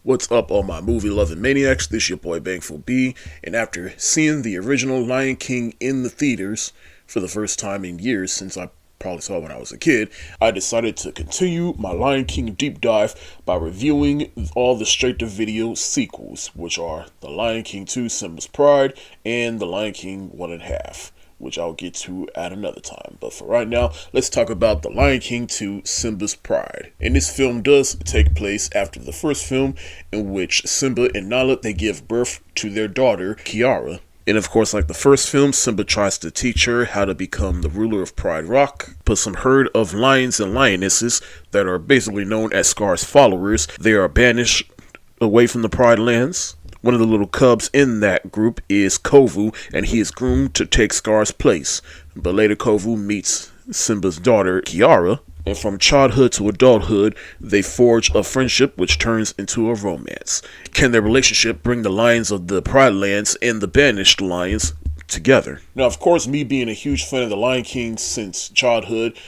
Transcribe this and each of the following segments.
What's up, all my movie-loving maniacs? This your boy Bangful B, and after seeing the original Lion King in the theaters for the first time in years since I probably saw it when I was a kid, I decided to continue my Lion King deep dive by reviewing all the straight-to-video sequels, which are The Lion King 2, Simba's Pride, and The Lion King 1.5. Which I'll get to at another time. But for right now, let's talk about The Lion King 2, Simba's Pride. And this film does take place after the first film, in which Simba and Nala, they give birth to their daughter, Kiara. And of course, like the first film, Simba tries to teach her how to become the ruler of Pride Rock, but some herd of lions and lionesses that are basically known as Scar's followers, they are banished away from the Pride lands. One of the little cubs in that group is Kovu, and he is groomed to take Scar's place. But later Kovu meets Simba's daughter, Kiara, and from childhood to adulthood, they forge a friendship which turns into a romance. Can their relationship bring the lions of the Pride Lands and the banished lions together? Now, of course, me being a huge fan of The Lion King since childhood,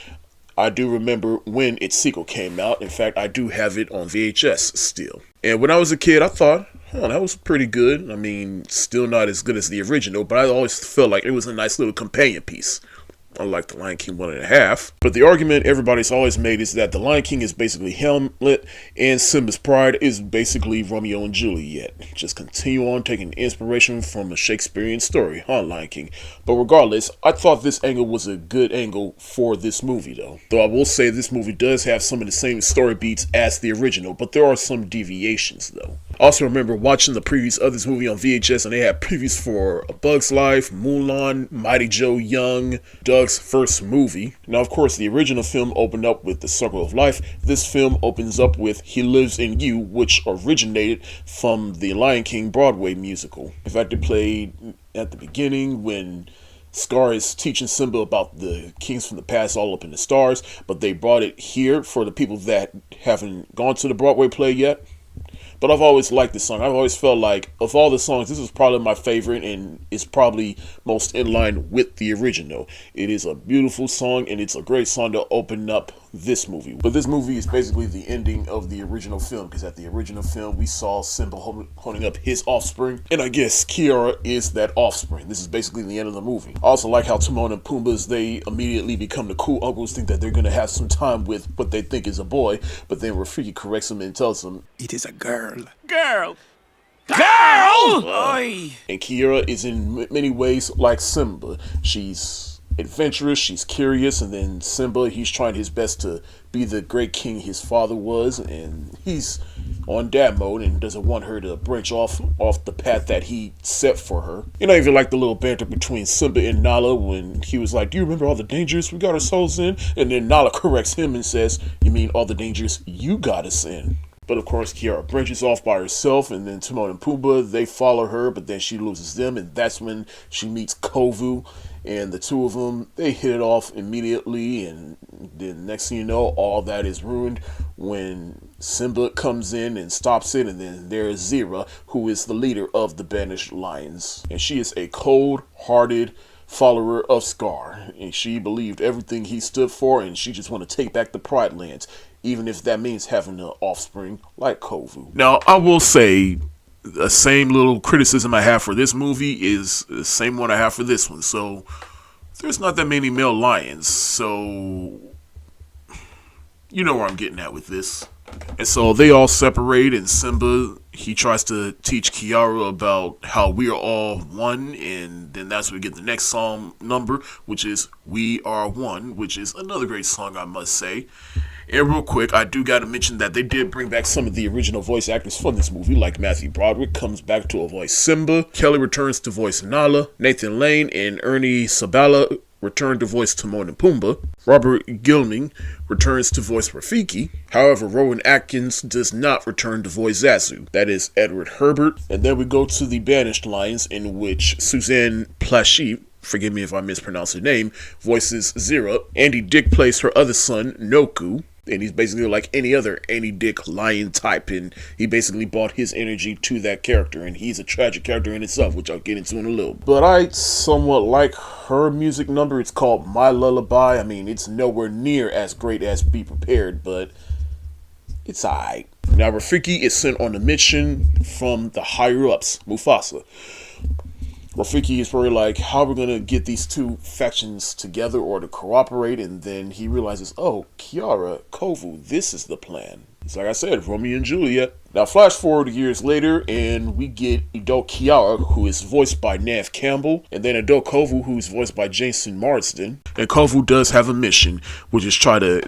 I do remember when its sequel came out. In fact, I do have it on VHS still. And when I was a kid, I thought, that was pretty good. I mean, still not as good as the original, but I always felt like it was a nice little companion piece. Unlike The Lion King 1.5. But the argument everybody's always made is that The Lion King is basically Hamlet and Simba's Pride is basically Romeo and Juliet. Just continue on taking inspiration from a Shakespearean story, Lion King? But regardless, I thought this angle was a good angle for this movie though. Though I will say this movie does have some of the same story beats as the original, but there are some deviations though. I also remember watching the previews of this movie on VHS, and they had previews for A Bug's Life, Mulan, Mighty Joe Young, Doug's first movie. Now, of course, the original film opened up with The Circle of Life. This film opens up with He Lives in You, which originated from the Lion King Broadway musical. In fact, it played at the beginning when Scar is teaching Simba about the kings from the past all up in the stars, but they brought it here for the people that haven't gone to the Broadway play yet. But I've always liked this song. I've always felt like, of all the songs, this is probably my favorite and is probably most in line with the original. It is a beautiful song, and it's a great song to open up this movie. But this movie is basically the ending of the original film, because at the original film, we saw Simba holding up his offspring, and I guess Kiara is that offspring. This is basically the end of the movie. I also like how Timon and Pumbaa's, they immediately become the cool uncles, think that they're going to have some time with what they think is a boy, but then Rafiki corrects them and tells them, "It is a girl." Girl! Girl! And Kiara is in many ways like Simba. She's adventurous, she's curious, and then Simba, he's trying his best to be the great king his father was, and he's on dad mode and doesn't want her to branch off the path that he set for her. And I even like the little banter between Simba and Nala when he was like, "Do you remember all the dangers we got ourselves in?" And then Nala corrects him and says, "You mean all the dangers you got us in?" But of course, Kiara branches off by herself, and then Timon and Pumbaa, they follow her, but then she loses them, and that's when she meets Kovu, and the two of them, they hit it off immediately, and then next thing you know, all that is ruined when Simba comes in and stops it, and then there's Zira, who is the leader of the banished lions, and she is a cold-hearted follower of Scar, and she believed everything he stood for, and she just want to take back the Pride Lands, even if that means having an offspring like Kovu. Now, I will say, the same little criticism I have for this movie is the same one I have for this one. So, there's not that many male lions, so you know where I'm getting at with this. And so they all separate, and Simba, he tries to teach Kiara about how we are all one, and then that's when we get the next song number, which is We Are One, which is another great song, I must say. And real quick, I do got to mention that they did bring back some of the original voice actors from this movie, like Matthew Broderick comes back to voice Simba, Kelly returns to voice Nala, Nathan Lane and Ernie Sabala return to voice Timon and Pumbaa, Robert Gilming returns to voice Rafiki. However, Rowan Atkins does not return to voice Zazu. That is Edward Herbert. And then we go to the Banished Lions, in which Suzanne Plashie, forgive me if I mispronounce her name, voices Zira. Andy Dick plays her other son, Noku. And he's basically like any other Andy Dick lion type, and he basically brought his energy to that character, and he's a tragic character in itself, which I'll get into in a little. But I somewhat like her music number. It's called My Lullaby. I mean, it's nowhere near as great as Be Prepared, but it's alright. Now Rafiki is sent on a mission from the higher ups, Mufasa. Rafiki is probably like, how are we going to get these two factions together or to cooperate? And then he realizes, oh, Kiara, Kovu, this is the plan. It's like I said, Romeo and Juliet. Now flash forward years later and we get adult Kiara, who is voiced by Neve Campbell, and then adult Kovu, who is voiced by Jason Marsden. And Kovu does have a mission, which is try to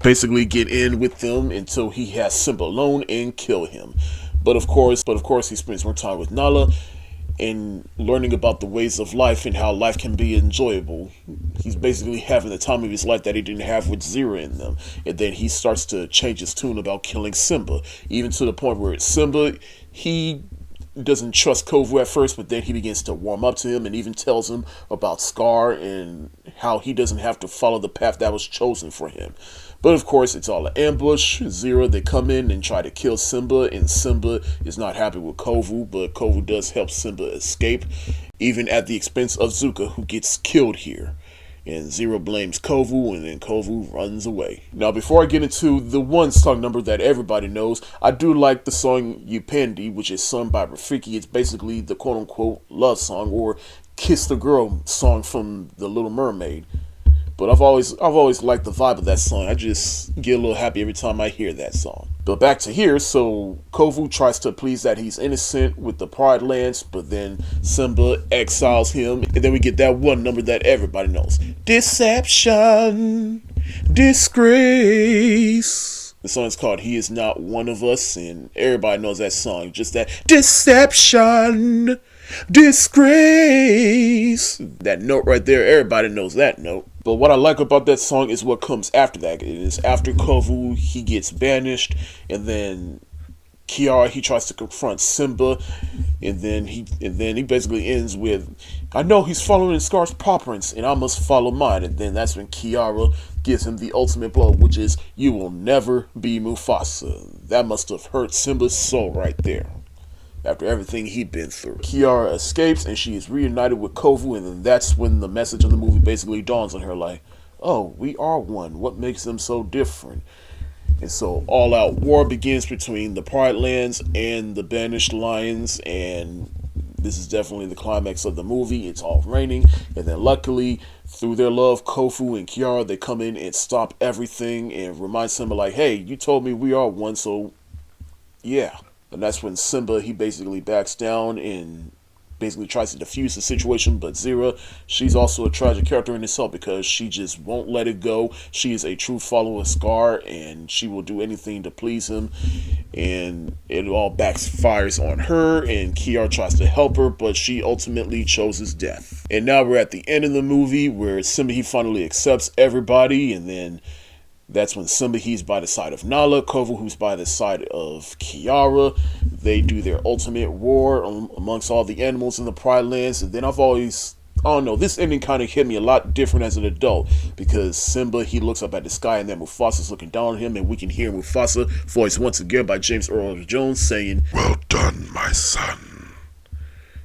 basically get in with them until he has Simba alone and kill him. But of course, he spends more time with Nala and learning about the ways of life and how life can be enjoyable. He's basically having the time of his life that he didn't have with Zero in them. And then he starts to change his tune about killing Simba, even to the point where Simba, he doesn't trust Kovu at first, but then he begins to warm up to him and even tells him about Scar and how he doesn't have to follow the path that was chosen for him. But of course, it's all an ambush. Zero, they come in and try to kill Simba, and Simba is not happy with Kovu, but Kovu does help Simba escape, even at the expense of Zuka, who gets killed here. And Zero blames Kovu, and then Kovu runs away. Now, before I get into the one song number that everybody knows, I do like the song Yupendi, which is sung by Rafiki. It's basically the quote-unquote love song, or Kiss the Girl song from The Little Mermaid. But I've always liked the vibe of that song. I just get a little happy every time I hear that song. But back to here, so Kovu tries to please that he's innocent with the Pride Lands, but then Simba exiles him, and then we get that one number that everybody knows. Deception, disgrace. The song is called He Is Not One of Us, and everybody knows that song. Just that deception, disgrace. That note right there, everybody knows that note. But what I like about that song is what comes after that. It is after Kovu, he gets banished, and then Kiara, he tries to confront Simba, and then he basically ends with, I know he's following Scar's paw prints, and I must follow mine. And then that's when Kiara gives him the ultimate blow, which is, you will never be Mufasa. That must have hurt Simba's soul right there. After everything he'd been through, Kiara escapes and she is reunited with Kovu, and then that's when the message of the movie basically dawns on her, like, oh, we are one. What makes them so different? And so all-out war begins between the Pride Lands and the Banished Lions, and this is definitely the climax of the movie. It's all raining, and then luckily, through their love, Kovu and Kiara, they come in and stop everything and remind Simba, like, hey, you told me we are one, so yeah. And that's when Simba, he basically backs down and basically tries to defuse the situation. But Zira, she's also a tragic character in itself because she just won't let it go. She is a true follower of Scar, and she will do anything to please him. And it all backfires on her, and Kiara tries to help her, but she ultimately chooses death. And now we're at the end of the movie where Simba, he finally accepts everybody, and then that's when Simba, he's by the side of Nala, Kovu, who's by the side of Kiara. They do their ultimate war amongst all the animals in the Pride Lands. And then I don't know, this ending kind of hit me a lot different as an adult, because Simba, he looks up at the sky, and then Mufasa's looking down on him, and we can hear Mufasa, voiced once again by James Earl Jones, saying, "Well done, my son."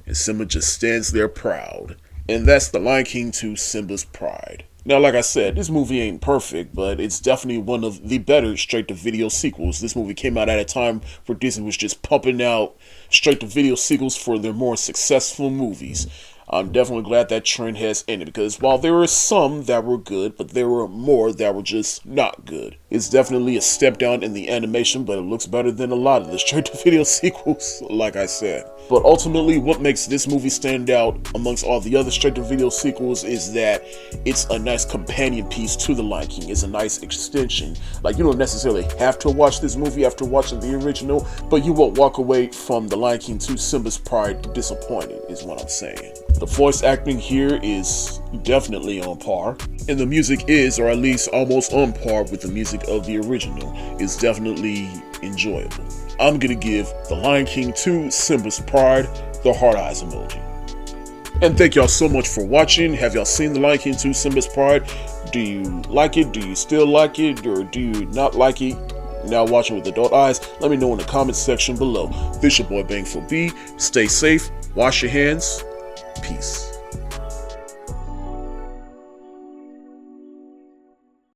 And Simba just stands there proud. And that's The Lion King 2, Simba's Pride. Now, like I said, this movie ain't perfect, but it's definitely one of the better straight-to-video sequels. This movie came out at a time where Disney was just pumping out straight-to-video sequels for their more successful movies. I'm definitely glad that trend has ended, because while there were some that were good, but there were more that were just not good. It's definitely a step down in the animation, but it looks better than a lot of the straight-to-video sequels, like I said. But ultimately, what makes this movie stand out amongst all the other straight-to-video sequels is that it's a nice companion piece to The Lion King. It's a nice extension. Like, you don't necessarily have to watch this movie after watching the original, but you won't walk away from The Lion King 2, Simba's Pride disappointed, is what I'm saying. The voice acting here is definitely on par, and the music is, or at least almost on par with the music of the original. It's definitely enjoyable. I'm gonna give The Lion King 2, Simba's Pride, the heart eyes emoji. And thank y'all so much for watching. Have y'all seen The Lion King 2, Simba's Pride? Do you like it? Do you still like it? Or do you not like it? Now watching with adult eyes? Let me know in the comments section below. This your boy Bang for B. Stay safe, wash your hands, peace.